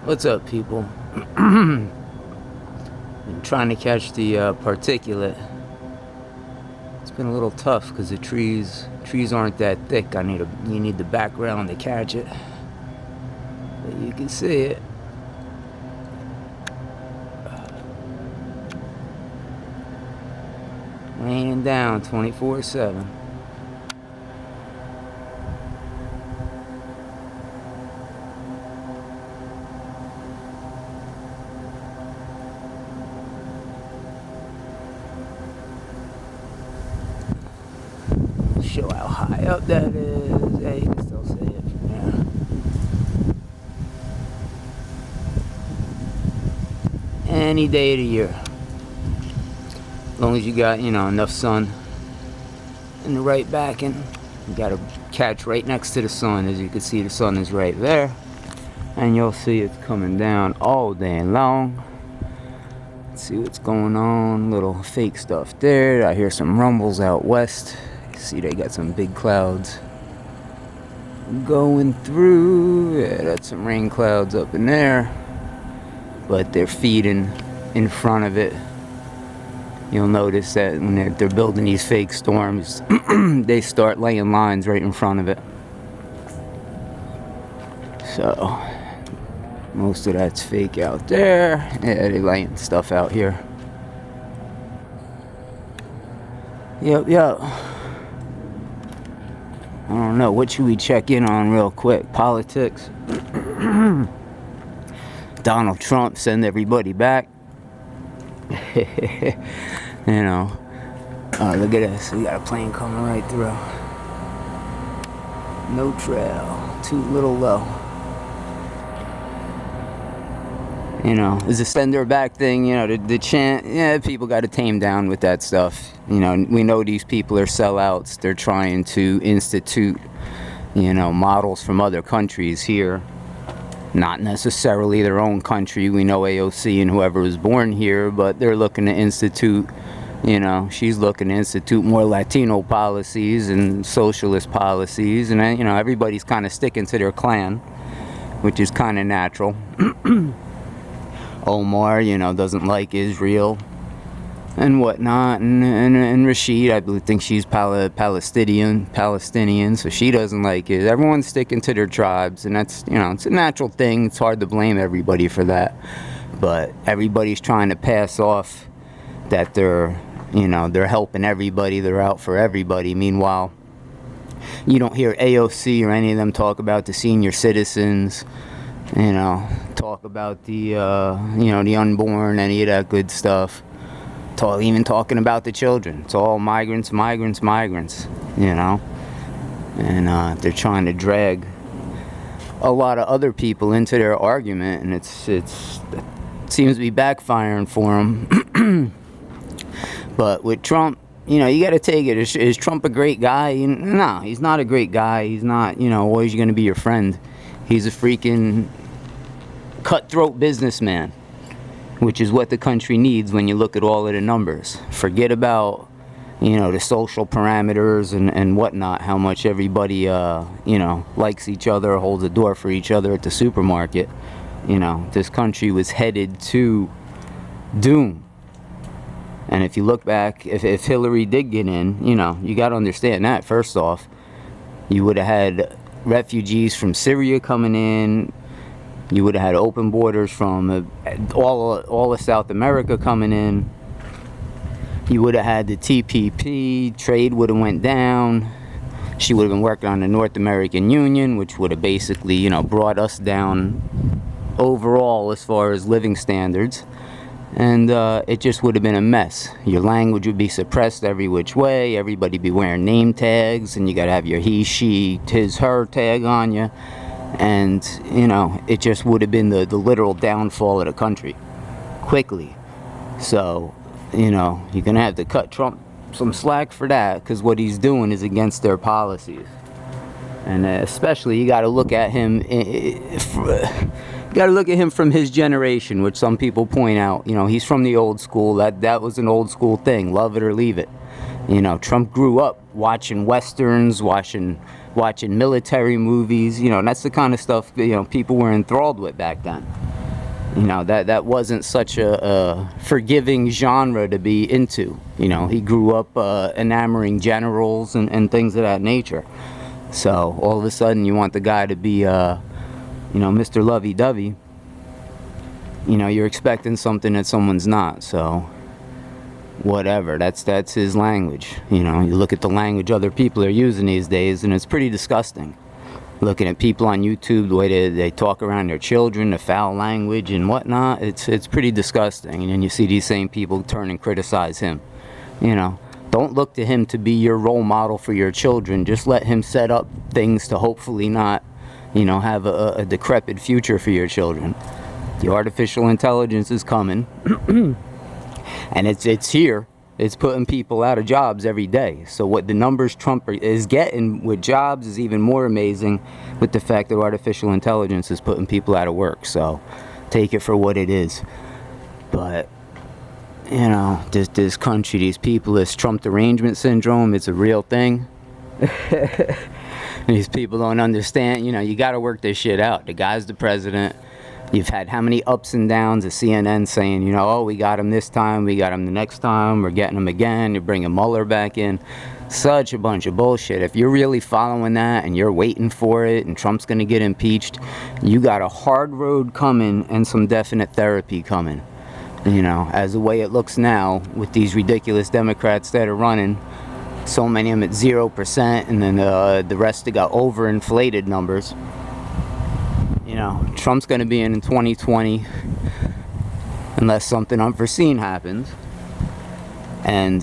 What's up, people? I'm trying to catch the particulate. It's been a little tough because the trees aren't that thick. You need the background to catch it, but you can see it. Raining down 24/7. Show how high up that is. Yeah, you can still see it from there. Any day of the year, as long as you got enough sun in the right backing. You got to catch right next to the sun. As you can see, the sun is right there, and you'll see it's coming down all day long. Let's see what's going on. Little fake stuff there. I hear some rumbles out west. See, they got some big clouds going through. Yeah, that's some rain clouds up in there, but they're feeding in front of it. You'll notice that when they're building these fake storms, they start laying lines right in front of it. So most of that's fake out there. Yeah, they're laying stuff out here. Yep. I don't know, what should we check in on real quick? Politics. Donald Trump, send everybody back. Oh, look at this. We got a plane coming right through. No trail. Too little low. Is a send her back thing, the chant, people got to tame down with that stuff. We know these people are sellouts. They're trying to institute, models from other countries here. Not necessarily their own country. We know AOC and whoever was born here, but they're looking to institute, she's looking to institute more Latino policies and socialist policies. And, everybody's kind of sticking to their clan, which is kind of natural. Omar, doesn't like Israel and whatnot, and Rashid, I think she's Palestinian, so she doesn't like it. Everyone's sticking to their tribes, and that's, it's a natural thing. It's hard to blame everybody for that, but everybody's trying to pass off that they're helping everybody, they're out for everybody. Meanwhile, you don't hear AOC or any of them talk about the senior citizens, talk about the the unborn, any of that good stuff. Even talking about the children. It's all migrants, and they're trying to drag a lot of other people into their argument, and it seems to be backfiring for them. But with Trump, you got to take it. Is Trump a great guy? No, he's not a great guy. He's not, always going to be your friend. He's a freaking cutthroat businessman, which is what the country needs when you look at all of the numbers. Forget about, the social parameters and whatnot, how much everybody, likes each other, holds a door for each other at the supermarket. This country was headed to doom. And if you look back, if Hillary did get in, you got to understand that, first off. You would have had refugees from Syria coming in. You would have had open borders from all of South America coming in. You would have had the TPP. Trade would have went down. She would have been working on the North American Union, which would have basically, brought us down overall as far as living standards. And it just would have been a mess. Your language would be suppressed every which way. Everybody be wearing name tags, and you got to have your he, she, his, her tag on you. And, it just would have been the literal downfall of the country quickly. So, you're going to have to cut Trump some slack for that, because what he's doing is against their policies. And especially, you got to look at him. From his generation, which some people point out. He's from the old school. That was an old school thing. Love it or leave it. Trump grew up watching westerns, watching military movies. That's the kind of stuff people were enthralled with back then. You know, that wasn't such a forgiving genre to be into. You know, he grew up enamoring generals and things of that nature. So all of a sudden you want the guy to be, you know, Mr. Lovey-Dovey. You know, you're expecting something that someone's not. So whatever, that's his language. You know, you look at the language other people are using these days, and it's pretty disgusting. Looking at people on YouTube, the way they talk around their children, the foul language and whatnot, it's pretty disgusting. And then you see these same people turn and criticize him. You know, don't look to him to be your role model for your children. Just let him set up things to hopefully not, you know, have a decrepit future for your children. The artificial intelligence is coming, and it's here. It's putting people out of jobs every day. So what the numbers Trump is getting with jobs is even more amazing with the fact that artificial intelligence is putting people out of work. So take it for what it is. But, you know, this country, these people, this Trump derangement syndrome, it's a real thing. These people don't understand. You know, you got to work this shit out. The guy's the president. You've had how many ups and downs of CNN saying, you know, oh, we got him this time, we got him the next time, we're getting him again, you're bringing Mueller back in. Such a bunch of bullshit. If you're really following that and you're waiting for it and Trump's going to get impeached, you got a hard road coming and some definite therapy coming. You know, as the way it looks now with these ridiculous Democrats that are running, so many of them at 0%, and then the rest have got overinflated numbers. You know, Trump's going to be in 2020 unless something unforeseen happens. And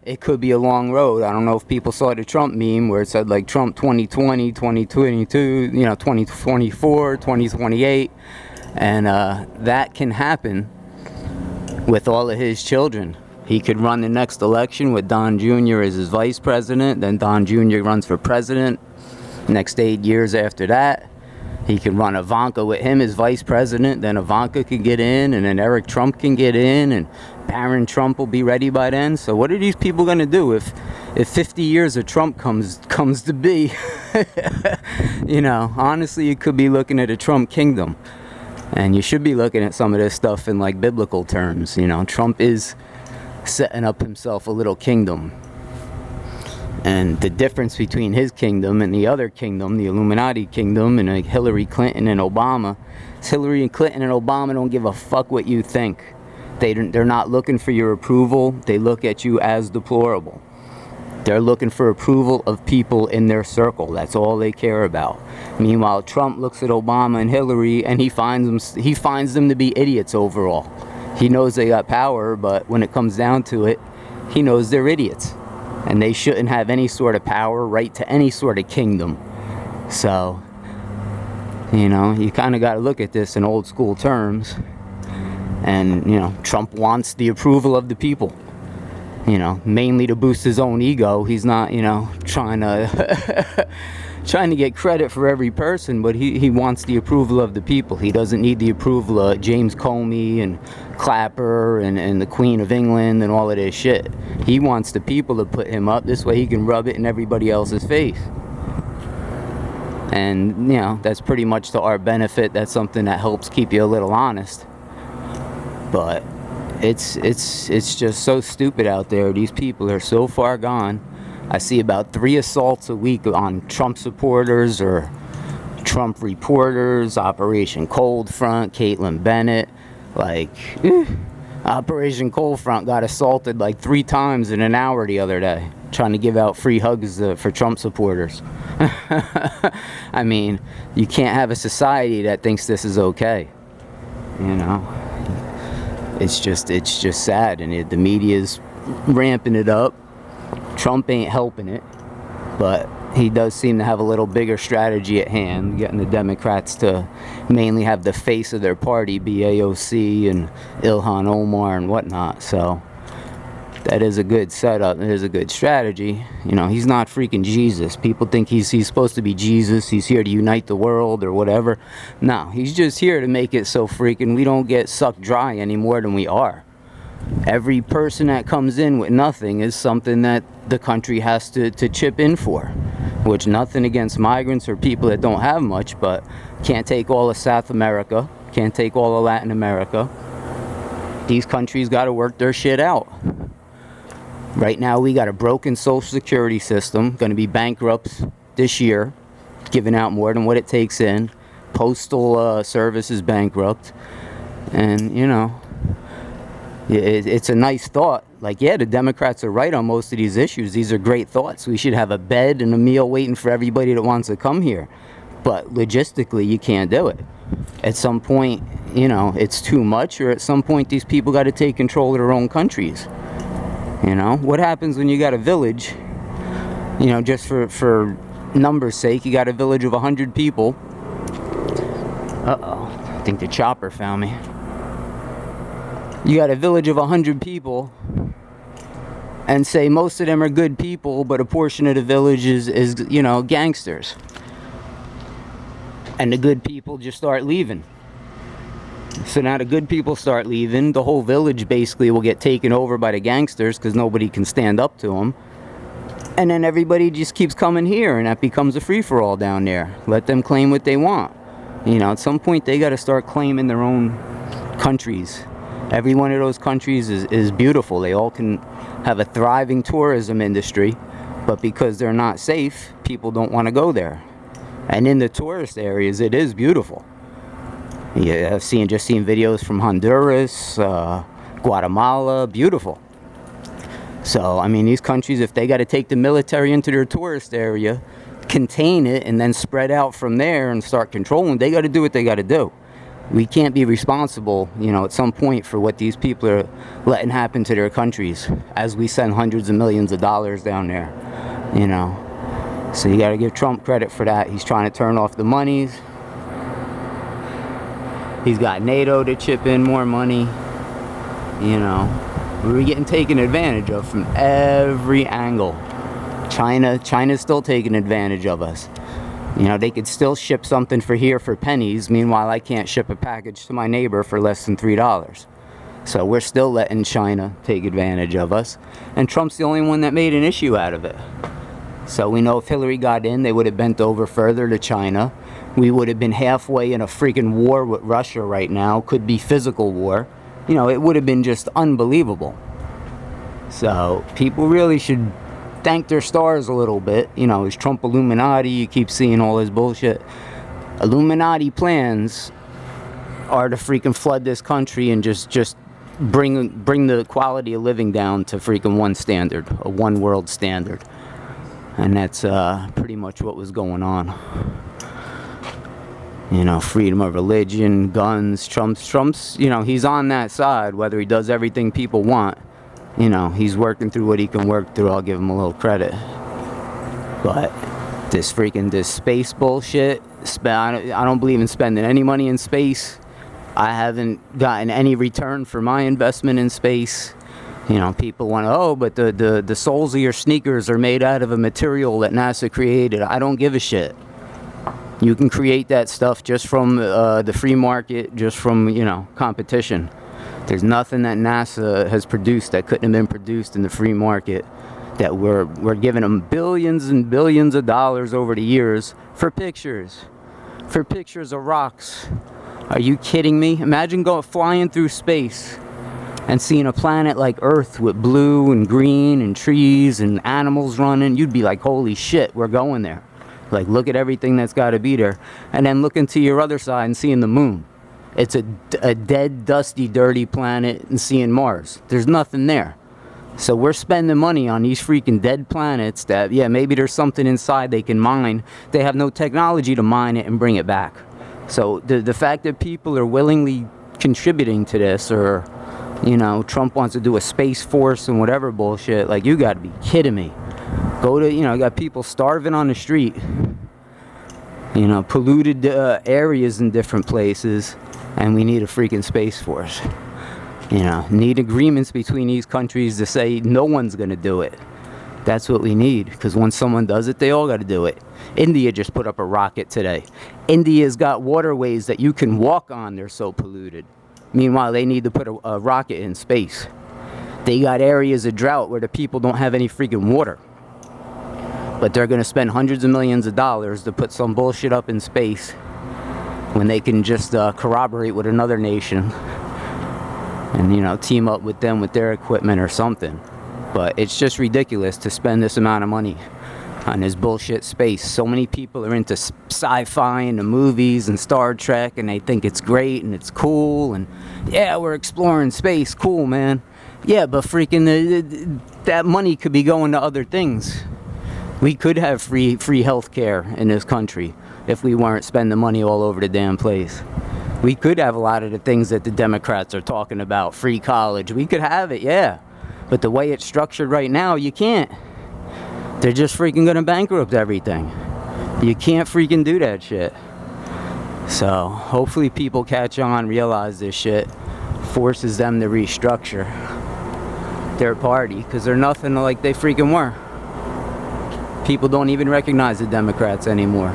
it could be a long road. I don't know if people saw the Trump meme where it said like Trump 2020, 2022, you know, 2024, 2028. And that can happen with all of his children. He could run the next election with Don Jr. as his vice president. Then Don Jr. runs for president. Next 8 years after that. He can run Ivanka with him as vice president, then Ivanka can get in, and then Eric Trump can get in, and Barron Trump will be ready by then. So what are these people going to do if 50 years of Trump comes to be? You know, honestly, you could be looking at a Trump kingdom. And you should be looking at some of this stuff in like biblical terms. You know, Trump is setting up himself a little kingdom. And the difference between his kingdom and the other kingdom, the Illuminati kingdom, and like Hillary Clinton and Obama, is Hillary Clinton and Obama don't give a fuck what you think. They're not looking for your approval. They look at you as deplorable. They're looking for approval of people in their circle. That's all they care about. Meanwhile, Trump looks at Obama and Hillary, and he finds them to be idiots overall. He knows they got power, but when it comes down to it, he knows they're idiots. And they shouldn't have any sort of power, right to any sort of kingdom. So, you know, you kind of got to look at this in old school terms. And, you know, Trump wants the approval of the people. You know, mainly to boost his own ego. He's not, you know, trying to get credit for every person, but he wants the approval of the people. He doesn't need the approval of James Comey and Clapper and the Queen of England and all of this shit. He wants the people to put him up. This way he can rub it in everybody else's face. And, you know, that's pretty much to our benefit. That's something that helps keep you a little honest. But it's just so stupid out there. These people are so far gone. I see about 3 assaults a week on Trump supporters or Trump reporters, Operation Cold Front, Caitlin Bennett. Like, Operation Cold Front got assaulted like 3 times in an hour the other day, trying to give out free hugs for Trump supporters. I mean, you can't have a society that thinks this is okay. You know? It's just sad, and the media's ramping it up. Trump ain't helping it, but he does seem to have a little bigger strategy at hand, getting the Democrats to mainly have the face of their party be AOC and Ilhan Omar and whatnot. So that is a good setup. It is a good strategy. You know, he's not freaking Jesus. People think he's supposed to be Jesus. He's here to unite the world or whatever. No, he's just here to make it so freaking we don't get sucked dry any more than we are. Every person that comes in with nothing is something that the country has to chip in for. Which, nothing against migrants or people that don't have much, but can't take all of South America, Can't take all of Latin America. These countries got to work their shit out. Right now, we got a broken social security system, going to be bankrupt this year, giving out more than what it takes in. Postal service is bankrupt. And, you know, it's a nice thought. Like, yeah, the Democrats are right on most of these issues. These are great thoughts. We should have a bed and a meal waiting for everybody that wants to come here. But logistically, you can't do it. At some point, you know, it's too much, or at some point, these people got to take control of their own countries. You know, what happens when you got a village, you know, just for numbers' sake, you got a village of 100 people. Uh-oh, I think the chopper found me. You got a village of 100 people, and say most of them are good people, but a portion of the village is you know, gangsters. And the good people just start leaving. So now the good people start leaving. The whole village basically will get taken over by the gangsters because nobody can stand up to them. And then everybody just keeps coming here, and that becomes a free-for-all down there. Let them claim what they want. You know, at some point they got to start claiming their own countries. Every one of those countries is beautiful. They all can have a thriving tourism industry, but because they're not safe, people don't want to go there. And in the tourist areas, it is beautiful. Yeah, I've just seen videos from Honduras, Guatemala, beautiful. So, I mean, these countries, if they got to take the military into their tourist area, contain it, and then spread out from there and start controlling, they got to do what they got to do. We can't be responsible, you know, at some point for what these people are letting happen to their countries as we send hundreds of millions of dollars down there, you know. So you got to give Trump credit for that. He's trying to turn off the monies. He's got NATO to chip in more money. You know, we're getting taken advantage of from every angle. China's still taking advantage of us. You know, they could still ship something for here for pennies. Meanwhile, I can't ship a package to my neighbor for less than $3. So we're still letting China take advantage of us. And Trump's the only one that made an issue out of it. So we know if Hillary got in, they would have bent over further to China. We would have been halfway in a freaking war with Russia right now. Could be physical war. You know, it would have been just unbelievable. So people really should thank their stars a little bit. You know, is Trump Illuminati? You keep seeing all this bullshit. Illuminati plans are to freaking flood this country and just bring the quality of living down to freaking one standard, a one world standard. And that's pretty much what was going on. You know, freedom of religion, guns. Trump's, you know, he's on that side, whether he does everything people want. You know, he's working through what he can work through. I'll give him a little credit. But this space bullshit, I don't believe in spending any money in space. I haven't gotten any return for my investment in space. You know, people want to, oh, but the soles of your sneakers are made out of a material that NASA created. I don't give a shit. You can create that stuff just from the free market, just from, you know, competition. There's nothing that NASA has produced that couldn't have been produced in the free market, that we're giving them billions and billions of dollars over the years for pictures of rocks. Are you kidding me? Imagine flying through space and seeing a planet like Earth with blue and green and trees and animals running. You'd be like, holy shit, we're going there. Like, look at everything that's got to be there. And then looking to your other side and seeing the moon. It's a dead, dusty, dirty planet, and seeing Mars. There's nothing there. So we're spending money on these freaking dead planets that, yeah, maybe there's something inside they can mine. They have no technology to mine it and bring it back. So the fact that people are willingly contributing to this, or, you know, Trump wants to do a space force and whatever bullshit, like, you got to be kidding me. Go to, you know, you got people starving on the street. You know, polluted areas in different places. And we need a freaking space force. You know, need agreements between these countries to say no one's going to do it. That's what we need. Because once someone does it, they all got to do it. India just put up a rocket today. India's got waterways that you can walk on. They're so polluted. Meanwhile, they need to put a rocket in space. They got areas of drought where the people don't have any freaking water. But they're going to spend hundreds of millions of dollars to put some bullshit up in space. when they can just corroborate with another nation and, you know, team up with them with their equipment or something. But it's just ridiculous to spend this amount of money on this bullshit space. So many people are into sci-fi and the movies and Star Trek, and they think it's great and it's cool, and yeah, we're exploring space, cool, man. Yeah, but freaking that money could be going to other things. We could have free health care in this country if we weren't spending money all over the damn place. We could have a lot of the things that the Democrats are talking about, free college. We could have it, yeah. But the way it's structured right now, you can't. They're just freaking gonna bankrupt everything. You can't freaking do that shit. So hopefully people catch on, realize this shit, forces them to restructure their party, because they're nothing like they freaking were. People don't even recognize the Democrats anymore.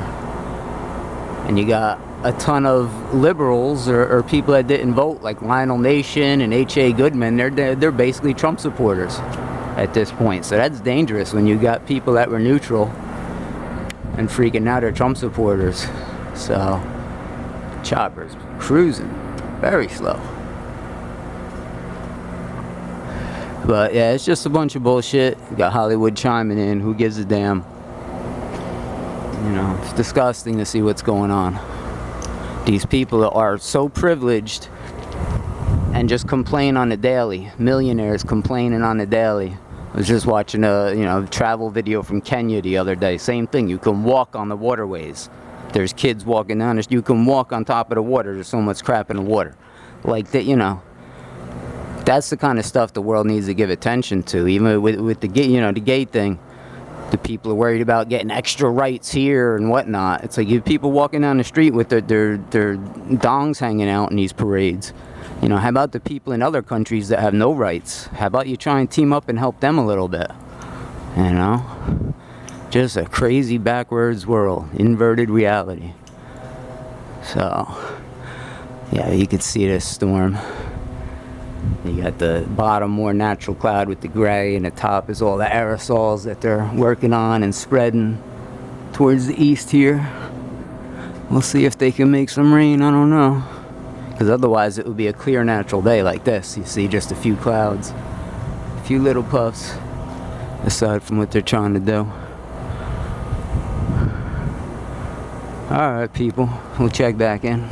And you got a ton of liberals or people that didn't vote, like Lionel Nation and H.A. Goodman. They're basically Trump supporters at this point. So that's dangerous when you got people that were neutral and freaking now they're Trump supporters. So choppers cruising very slow. But yeah, it's just a bunch of bullshit. You got Hollywood chiming in. Who gives a damn? You know, it's disgusting to see what's going on. These people are so privileged and just complain on the daily. Millionaires complaining on the daily. I was just watching a travel video from Kenya the other day. Same thing. You can walk on the waterways. There's kids walking down. You can walk on top of the water. There's so much crap in the water. Like that, you know. That's the kind of stuff the world needs to give attention to. Even with the gay, the gay thing. The people are worried about getting extra rights here and whatnot. It's like you people walking down the street with their dongs hanging out in these parades. You know, how about the people in other countries that have no rights? How about you try and team up and help them a little bit? You know? Just a crazy backwards world. Inverted reality. So, yeah, you could see this storm. You got the bottom more natural cloud with the gray, and the top is all the aerosols that they're working on and spreading towards the east here. We'll see if they can make some rain, I don't know. Because otherwise it would be a clear natural day like this. You see just a few clouds, a few little puffs, aside from what they're trying to do. Alright people, we'll check back in.